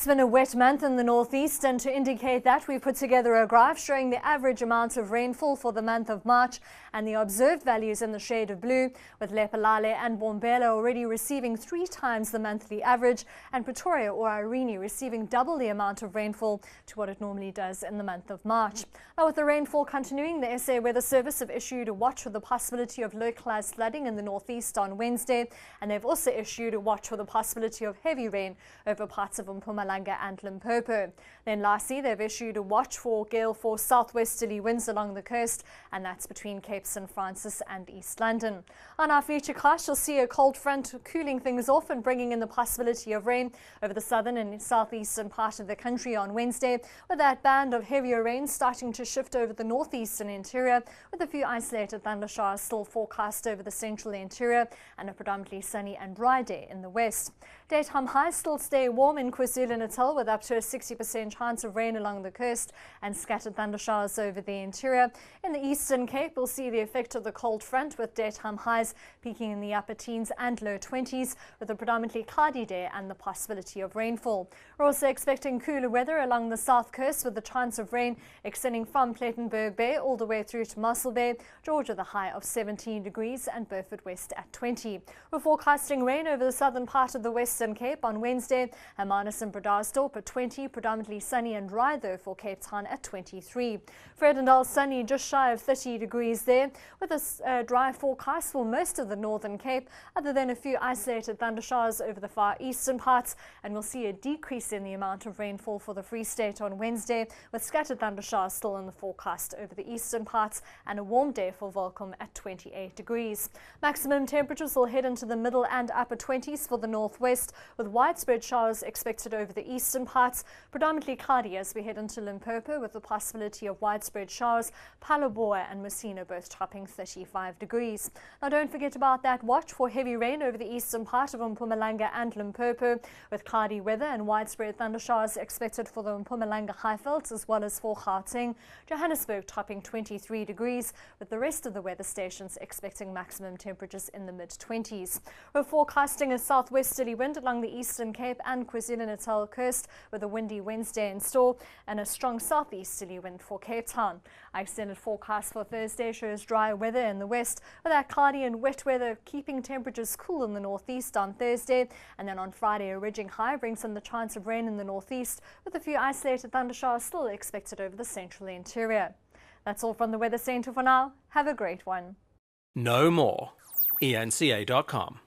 been a wet month in the northeast, and to indicate that, we've put together a graph showing the average amount of rainfall for the month of March and the observed values in the shade of blue, with Lephalale and Bombela already receiving 3 times the monthly average, and Pretoria or Irene receiving double the amount of rainfall to what it normally does in the month of March. Now, with the rainfall continuing, the SA Weather Service have issued a watch for the possibility of localized flooding in the northeast on Wednesday, and they've also issued a watch for the possibility of heavy rain over parts of Mpumalanga and Limpopo. Then lastly, they've issued a watch for gale force southwesterly winds along the coast, and that's between Cape St Francis and East London. On our future cast, you'll see a cold front cooling things off and bringing in the possibility of rain over the southern and southeastern part of the country on Wednesday, with that band of heavier rain starting to shift over the northeastern interior, with a few isolated thundershowers still forecast over the central interior and a predominantly sunny and dry day in the west. Daytime highs still stay warm in KwaZulu-Natal, with up to a 60% chance of rain along the coast and scattered thundershowers over the interior. In the Eastern Cape, we'll see the effect of the cold front, with daytime highs peaking in the upper teens and low 20s, with a predominantly cloudy day and the possibility of rainfall. We're also expecting cooler weather along the south coast, with the chance of rain extending from Plettenberg Bay all the way through to Mossel Bay, Georgia the high of 17 degrees and Beaufort West at 20. We're forecasting rain over the southern part of the Western Cape on Wednesday, Hermanus and Bredasdorp at 20, predominantly sunny and dry though for Cape Town at 23. Vredendal sunny just shy of 30 degrees there, with a dry forecast for most of the Northern Cape, other than a few isolated thundershowers over the far eastern parts, and we'll see a decrease in the amount of rainfall for the Free State on Wednesday, with scattered thundershowers still in the forecast over the eastern parts, and a warm day for Volcom at 28 degrees. Maximum temperatures will head into the middle and upper 20s for the northwest, with widespread showers expected over the eastern parts, predominantly cloudy as we head into Limpopo, with the possibility of widespread showers, Phalaborwa and Messina both topping 35 degrees. Now, don't forget about that watch for heavy rain over the eastern part of Mpumalanga and Limpopo, with cloudy weather and widespread thundershowers expected for the Mpumalanga Highvelds as well as for Gauteng. Johannesburg topping 23 degrees, with the rest of the weather stations expecting maximum temperatures in the mid-20s. We're forecasting a southwesterly wind along the Eastern Cape and KwaZulu-Natal coast, with a windy Wednesday in store, and a strong southeasterly wind for Cape Town. Our extended forecast for Thursday shows dry weather in the west, with that cloudy and wet weather keeping temperatures cool in the northeast on Thursday, and then on Friday a ridging high brings in the chance of rain in the northeast, with a few isolated thundershowers still expected over the central interior. That's all from the Weather Centre for now. Have a great one. Know more. eNCA.com